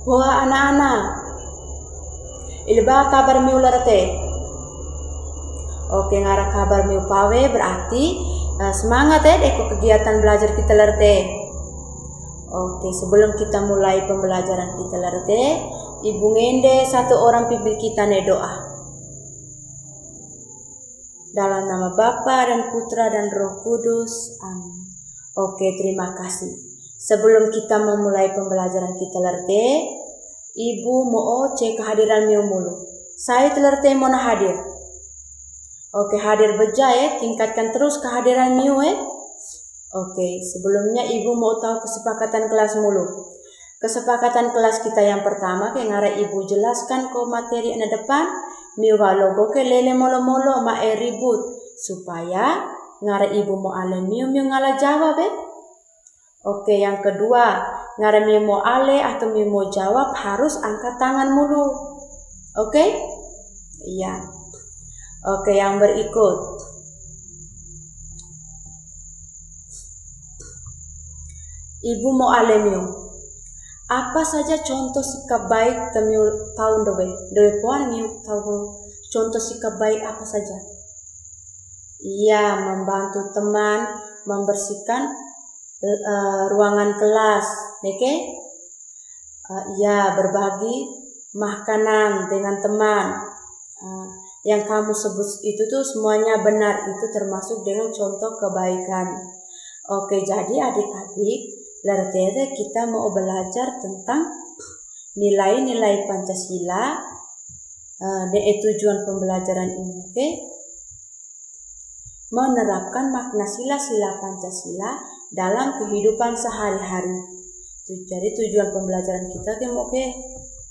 Wah anak-anak, ilba kabar miu lerte. Oke, ngara kabar miu pawe berarti semangat ya deko kegiatan belajar kita lerte. Oke, sebelum kita mulai pembelajaran kita lerte, Ibu ngende satu orang pimpin kita ne doa. Dalam nama Bapa dan Putra dan Roh Kudus. Amin. Oke, terima kasih. Sebelum kita memulai pembelajaran kita lerte, Ibu mau cek kehadiran miu mulu. Saya telerte mau hadir. Oke, hadir beja ya, tingkatkan terus kehadiran miu ya. Oke, sebelumnya Ibu mau tahu kesepakatan kelas mulu. Kesepakatan kelas kita yang pertama kayak ngara Ibu jelaskan ko materi ana depan miu logo ke lele molo-molo ma ribut supaya ngara Ibu mau ale miu ngala jawab ya. Oke, yang kedua, ngara miu mau ale atau miu mau jawab harus angkat tangan mulu. Oke? Iya. Oke, yang berikut. Ibu mau ale miu. Apa saja contoh sikap baik temiu tahun dewe puan miu tahu contoh sikap baik apa saja? Iya, membantu teman, membersihkan ruangan kelas, oke? Ya, berbagi makanan dengan teman. Yang kamu sebut itu tuh semuanya benar, itu termasuk dengan contoh kebaikan. Oke, jadi adik-adik, lerte kita mau belajar tentang nilai-nilai Pancasila. Tujuan pembelajaran ini, oke? Menerapkan makna sila-sila Pancasila dalam kehidupan sehari-hari. Jadi tujuan pembelajaran kita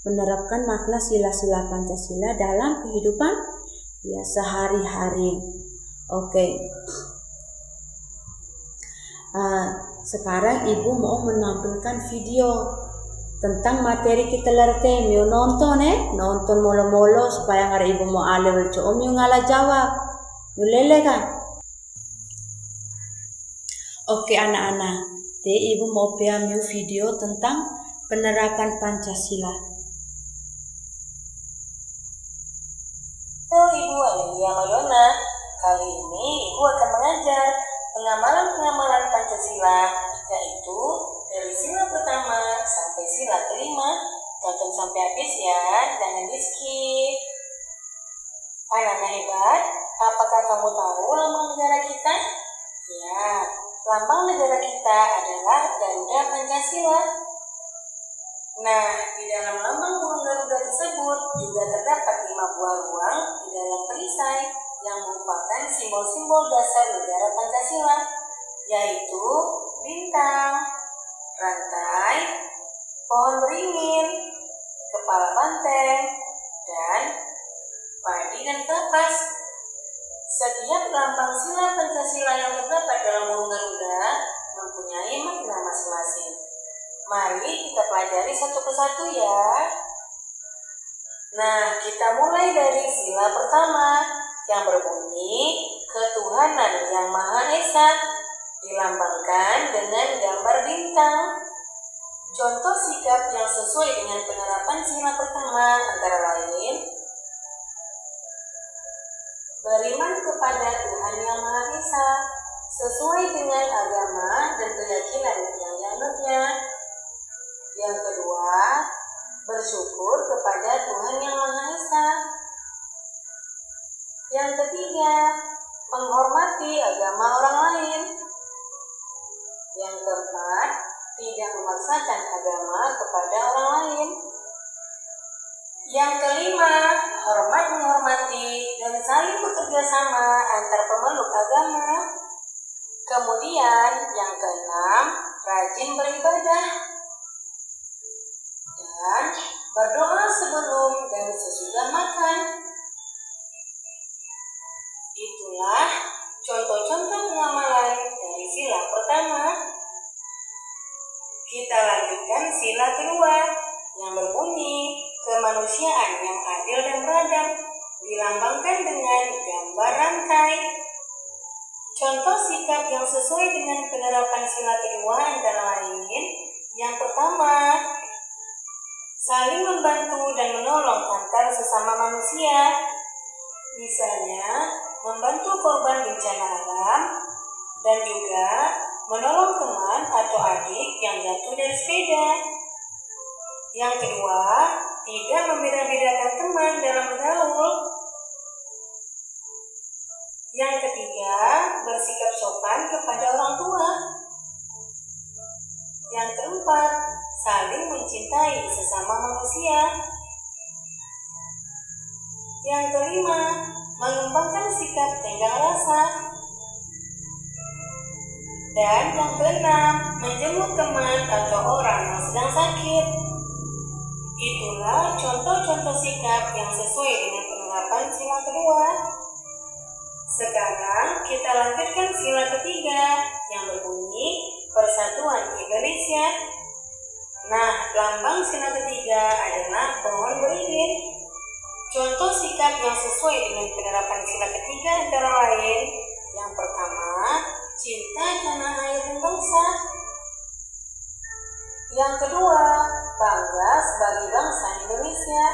menerapkan makna sila-sila Pancasila dalam kehidupan ya sehari-hari. Oke. Sekarang Ibu mau menampilkan video tentang materi kita lerte. Miu nonton nonton molo-molo supaya ngara Ibu mau ale miu ngala jawab. Miu lele kan? Oke anak-anak, Ibu mau ambil video tentang penerapan Pancasila. Halo Ibu Amelia Madonna, kali ini Ibu akan mengajar pengamalan Pancasila, yaitu dari sila pertama sampai sila kelima. Tonton sampai habis ya, jangan di skip. Anak-anak hebat, apakah kamu tahu lambang negara kita? Ya, lambang negara kita adalah Garuda Pancasila. Nah, di dalam lambang burung Garuda tersebut juga terdapat 5 buah ruang di dalam perisai yang merupakan simbol-simbol dasar negara Pancasila, yaitu bintang, rantai, pohon beringin, kepala banteng, dan padi dan kapas. Setiap lambang sila Pancasila yang terdapat dalam burung Garuda mempunyai makna masing-masing. Mari kita pelajari satu persatu ya. Nah, kita mulai dari sila pertama yang berbunyi ketuhanan yang Maha Esa, dilambangkan dengan gambar bintang. Contoh sikap yang sesuai dengan penerapan sila pertama antara lain beriman kepada Tuhan Yang Maha Esa sesuai dengan agama dan keyakinan yang dianutnya. Yang kedua, bersyukur kepada Tuhan Yang Maha Esa. Yang ketiga, menghormati agama orang lain. Yang keempat, tidak memaksakan agama kepada orang lain. Yang kelima, hormat menghormati dan saling bekerja sama antar pemeluk agama. Kemudian yang keenam, rajin beribadah dan berdoa sebelum dan sesudah makan. Itulah contoh-contoh pengamalan dari sila pertama. Kita lanjutkan sila kedua yang berbunyi kemanusiaan yang adil dan beradab, dilambangkan dengan gambar rantai. Contoh sikap yang sesuai dengan penerapan sila kedua antara lain yang pertama, saling membantu dan menolong antar sesama manusia. Misalnya, membantu korban bencana alam dan juga menolong teman atau adik yang jatuh dari sepeda. Yang kedua, tidak membeda-bedakan teman dalam bergaul. Yang ketiga, bersikap sopan kepada orang tua. Yang keempat, saling mencintai sesama manusia. Yang kelima, mengembangkan sikap tenggang rasa. Dan yang keenam, menjenguk teman atau orang yang sedang sakit. Itulah contoh-contoh sikap yang sesuai dengan penerapan sila kedua. Sekarang kita lanjutkan sila ketiga yang berbunyi Persatuan Indonesia. Nah, lambang sila ketiga adalah pohon beringin. Contoh sikap yang sesuai dengan penerapan sila ketiga antara lain: yang pertama, cinta tanah air dan bangsa. Yang kedua, bangga sebagai bangsa Indonesia.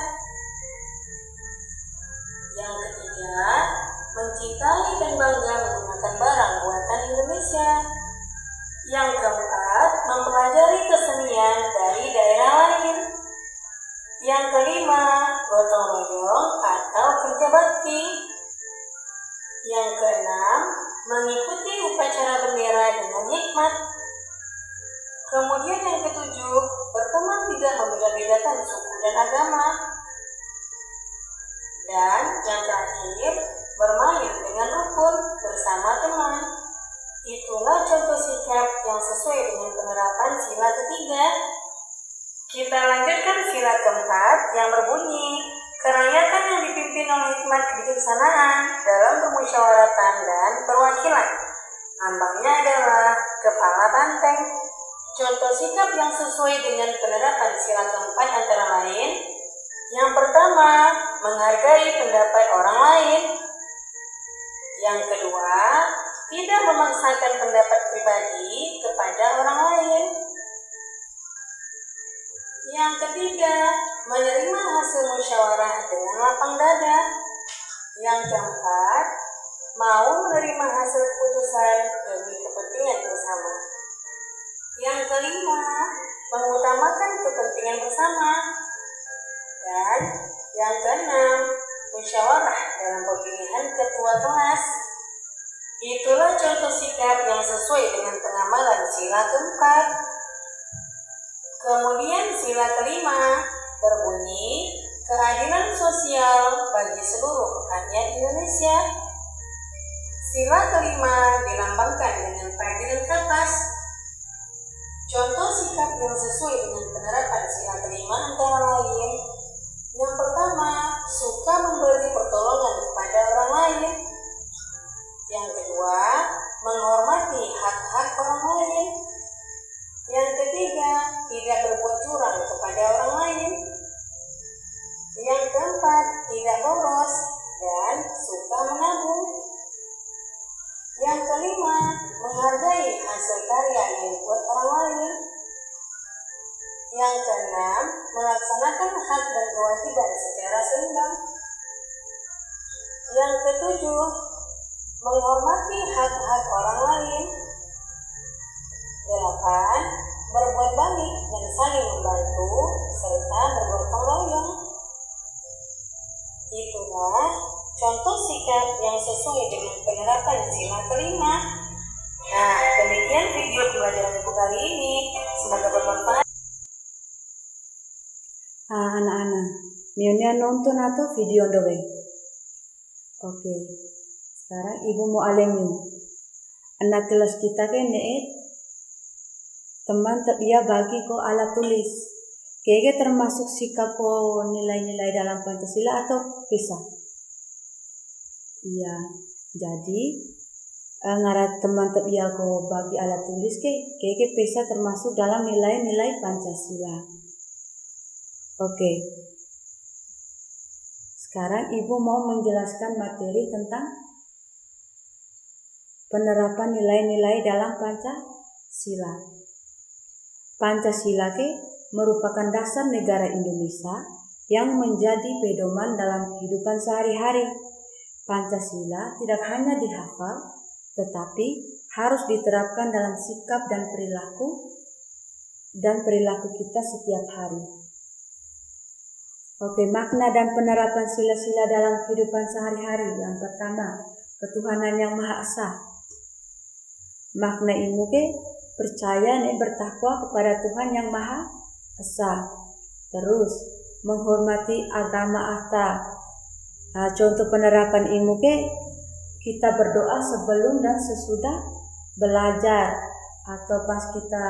Yang ketiga, mencintai dan bangga menggunakan barang buatan Indonesia. Yang keempat, mempelajari kesenian dari daerah lain. Yang kelima, gotong royong atau kerja bakti. Yang keenam, mengikuti upacara bendera dengan hikmat. Kemudian yang ketujuh, berteman tidak membeda-bedakan suku dan agama. Dan yang terakhir, bermain dengan rukun bersama teman. Itulah contoh sikap yang sesuai dengan penerapan sila ketiga. Kita lanjutkan sila keempat yang berbunyi kerakyatan yang dipimpin oleh hikmat kebijaksanaan dalam permusyawaratan dan perwakilan. Lambangnya adalah kepala banteng. Contoh sikap yang sesuai dengan penerapan sila keempat antara lain: yang pertama, menghargai pendapat orang lain. Yang kedua, tidak memaksakan pendapat pribadi kepada orang lain. Yang ketiga, menerima hasil musyawarah dengan lapang dada. Yang keempat, mau menerima hasil keputusan demi kepentingan bersama. Yang kelima, mengutamakan kepentingan bersama. Dan yang keenam, musyawarah dalam pemilihan ketua kelas. Itulah contoh sikap yang sesuai dengan pengamalan sila keempat. Kemudian sila kelima berbunyi keadilan sosial bagi seluruh rakyat Indonesia. Sila kelima dilambangkan dengan pagi dan kapas. Contoh sikap yang sesuai dengan penerapan sila kelima antara lain: yang pertama, suka memberi pertolongan kepada orang lain. Yang kedua, menghormati hak-hak orang lain. Yang ketiga, tidak berbuat curang kepada orang lain. Yang keempat, tidak boros dan suka menabung. Yang kelima, menghargai hasil karya yang dibuat orang lain. Yang keenam, melaksanakan hak dan kewajiban secara seimbang. Yang ketujuh, menghormati hak-hak orang lain. 8. Berbuat baik dan saling membantu serta bergotong royong. Itulah contoh sikap yang sesuai dengan penerapan sila kelima. Nah, demikian video pembelajaran buku kali ini. Semoga bermanfaat. Anak-anak, Mionya nonton atau video dowe? Oke, sekarang ibu mau alemu. Anak kelas kita kan teman dia bagi ko alat tulis. Kayaknya termasuk sikap ko nilai-nilai dalam Pancasila atau bisa? Iya, jadi ngarat teman dia ko bagi alat tulis kayaknya bisa termasuk dalam nilai-nilai Pancasila. Oke. Sekarang ibu mau menjelaskan materi tentang penerapan nilai-nilai dalam Pancasila. Pancasila merupakan dasar negara Indonesia yang menjadi pedoman dalam kehidupan sehari-hari. Pancasila tidak hanya dihafal, tetapi harus diterapkan dalam sikap dan perilaku kita setiap hari. Makna dan penerapan sila-sila dalam kehidupan sehari-hari. Yang pertama, ketuhanan yang Maha Esa. Makna ilmu percaya bertakwa kepada Tuhan yang Maha Esa. Terus menghormati agama Atta. Contoh penerapan ilmu kita berdoa sebelum dan sesudah belajar, atau pas kita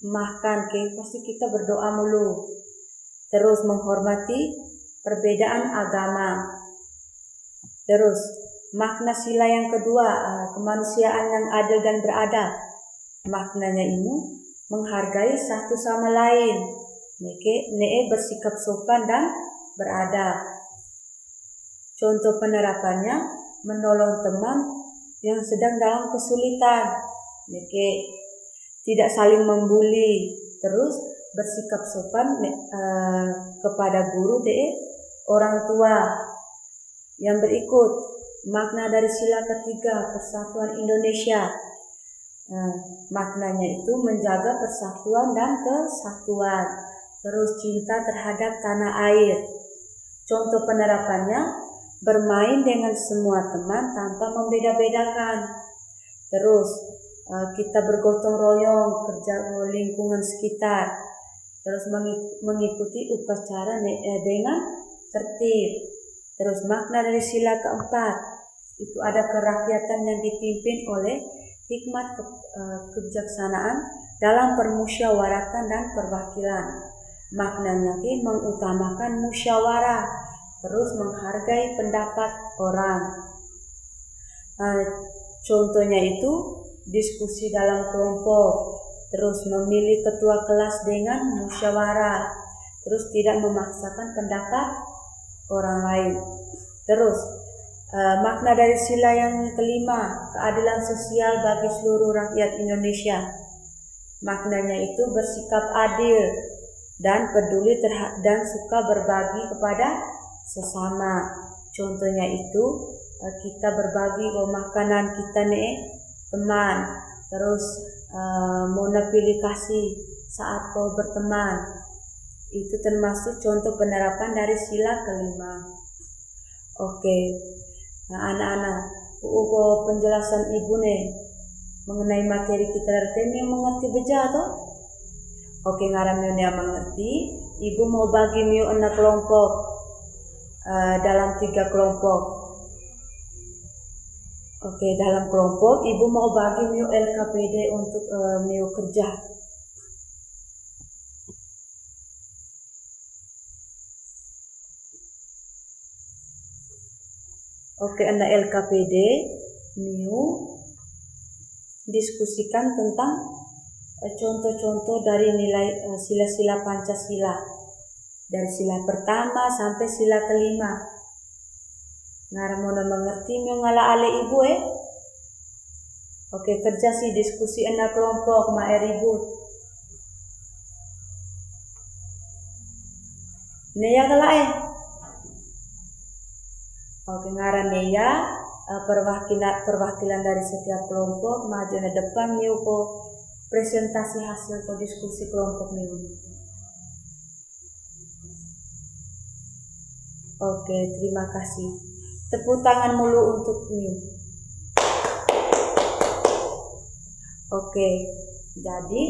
makan pasti kita berdoa mulu. Terus menghormati perbedaan agama. Terus makna sila yang kedua, kemanusiaan yang adil dan beradab. Maknanya ini menghargai satu sama lain, bersikap sopan dan beradab. Contoh penerapannya, menolong teman yang sedang dalam kesulitan, tidak saling membuli. Terus bersikap sopan kepada guru orang tua. Yang berikut, makna dari sila ketiga, persatuan Indonesia. Maknanya itu menjaga persatuan dan kesatuan. Terus cinta terhadap tanah air. Contoh penerapannya, bermain dengan semua teman tanpa membeda-bedakan. Terus kita bergotong royong, kerja lingkungan sekitar. Terus mengikuti upacara dengan tertib. Terus makna dari sila keempat, itu ada kerakyatan yang dipimpin oleh hikmat kebijaksanaan dalam permusyawaratan dan perwakilan. Maknanya mengutamakan musyawarah, terus menghargai pendapat orang. Contohnya itu diskusi dalam kelompok, terus memilih ketua kelas dengan musyawarah, terus tidak memaksakan pendapat orang lain. Terus makna dari sila yang kelima, keadilan sosial bagi seluruh rakyat Indonesia. Maknanya itu bersikap adil dan peduli dan suka berbagi kepada sesama. Contohnya itu kita berbagi makanan kita teman, terus pilih kasih saat kau berteman. Itu termasuk contoh penerapan dari sila kelima. Anak-anak, penjelasan ibu mengenai materi kita yang mengerti beja toh? Ngaram yang mengerti. Ibu mau bagi miu 6 kelompok dalam 3 kelompok. Dalam kelompok ibu mau bagi miu LKPD untuk miu kerja. Anak LKPD miu diskusikan tentang contoh-contoh dari nilai sila-sila Pancasila, dari sila pertama sampai sila kelima. Ngaramona mengerti ngala ale ibu kerja sih diskusi 6 kelompok ma ribut. Neya kala ngaran neya perwakilan dari setiap kelompok maju ke depan ko presentasi hasil diskusi kelompok miu. Terima kasih. Tepuk tangan mulu untuk miu. Jadi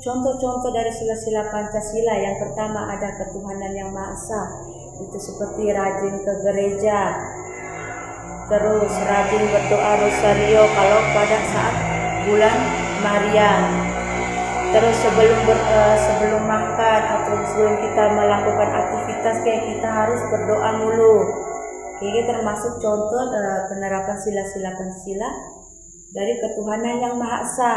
contoh-contoh dari sila-sila Pancasila. Yang pertama ada ketuhanan yang Maha Esa. Itu seperti rajin ke gereja, terus rajin berdoa rosario kalau pada saat bulan Maria. Terus sebelum makan atau sebelum kita melakukan aktivitas kita harus berdoa mulu. Ini termasuk contoh penerapan sila-sila Pancasila dari ketuhanan yang Maha Esa.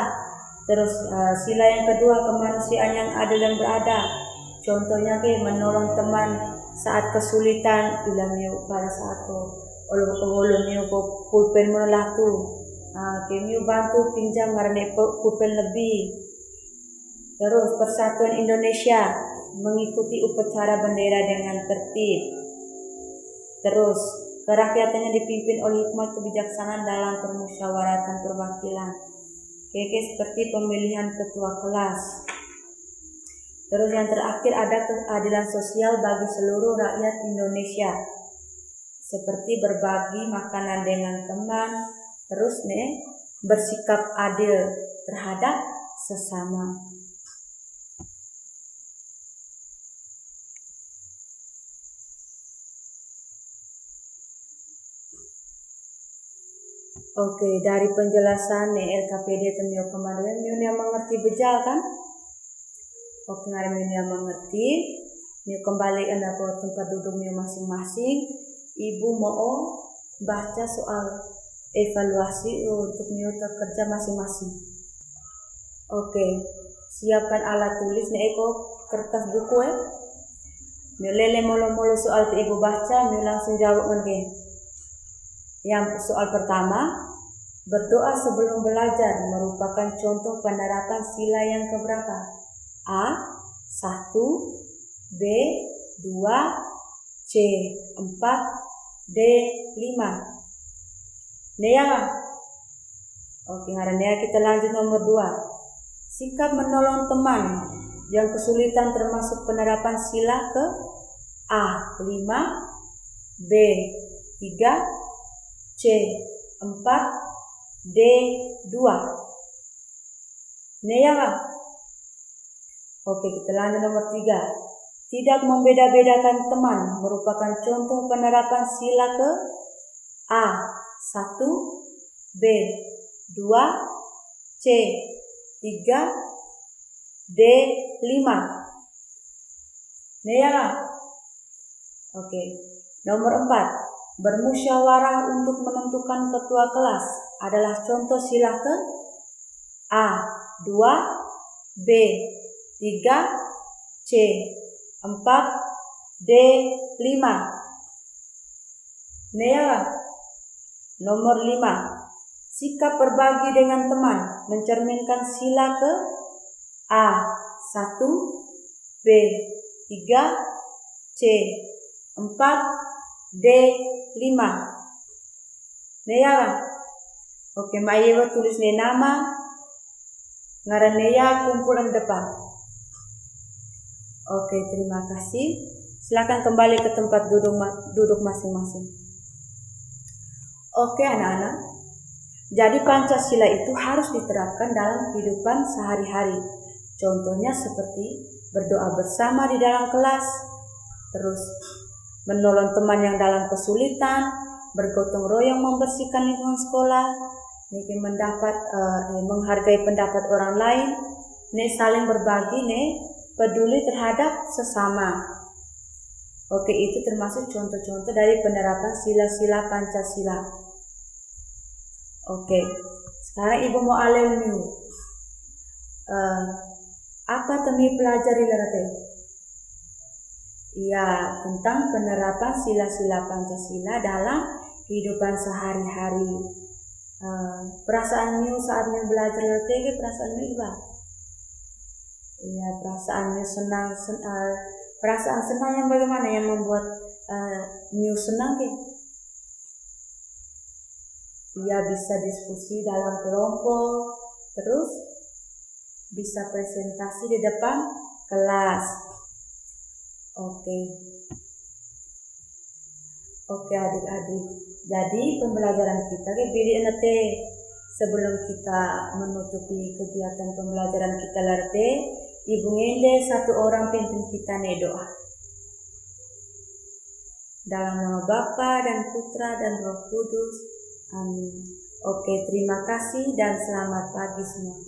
Terus sila yang kedua, kemanusiaan yang adil dan beradab. Contohnya menolong teman saat kesulitan, bilang pada saat ulun pulpen melatu, kami bantu pinjam karena pulpen lebih. Terus Persatuan Indonesia mengikuti upacara bendera dengan tertib. Terus kerakyatannya dipimpin oleh hikmat kebijaksanaan dalam permusyawaratan perwakilan. Seperti pemilihan ketua kelas. Terus yang terakhir ada keadilan sosial bagi seluruh rakyat Indonesia. Seperti berbagi makanan dengan teman. Terus bersikap adil terhadap sesama. Oke, dari penjelasan LKPD Temio Kemanuan yang mengerti bejal kan? Oke, ngarim yang mengerti. Mio kembali ke tempat duduk mio masing-masing. Ibu mau baca soal evaluasi untuk mio kerja masing-masing. Oke, siapkan alat tulis kertas buku Mio lele molo-molo soal ibu baca, mio langsung jawab Yang soal pertama, berdoa sebelum belajar merupakan contoh penerapan sila yang keberapa? A. 1, B. 2, C. 4, D. 5. Nea. Oke, hari kita lanjut nomor 2. Sikap menolong teman yang kesulitan termasuk penerapan sila ke A. 5, B. 3, C. 4, D. 2. Nea. Oke, kita lanjut nomor 3. Tidak membeda-bedakan teman merupakan contoh penerapan sila ke A. 1, B. 2, C. 3, D. 5. Nea. Oke, nomor 4. Bermusyawarah untuk menentukan ketua kelas adalah contoh sila ke A. 2, B. 3, C. 4, D. 5. Nea. Nomor 5. Sikap berbagi dengan teman mencerminkan sila ke A. 1, B. 3, C. 4, D. 5. Nea. Oke, Maiwa tulis nama ngaran Nea kumpulan depan. Oke, terima kasih. Silakan kembali ke tempat duduk masing-masing. Oke, anak-anak. Jadi Pancasila itu harus diterapkan dalam kehidupan sehari-hari. Contohnya seperti berdoa bersama di dalam kelas, terus menolong teman yang dalam kesulitan, bergotong royong membersihkan lingkungan sekolah, menghargai pendapat orang lain, saling berbagi, peduli terhadap sesama. Oke, itu termasuk contoh-contoh dari penerapan sila-sila Pancasila. Oke, sekarang ibu mau alem apa temi pelajari lerate? Ya, tentang penerapan sila-sila Pancasila dalam kehidupan sehari-hari. Perasaannya saat belajar lerate, perasaannya iba? Ya, perasaannya senang. Perasaan senang yang bagaimana yang membuat senang ke? Ya, bisa diskusi dalam kelompok, terus bisa presentasi di depan kelas. Oke adik-adik. Jadi pembelajaran kita sebelum kita menutupi kegiatan pembelajaran kita ibu ngende satu orang pimpin kita doa. Dalam nama Bapa dan Putra dan Roh Kudus. Amin. Oke, terima kasih dan selamat pagi semua.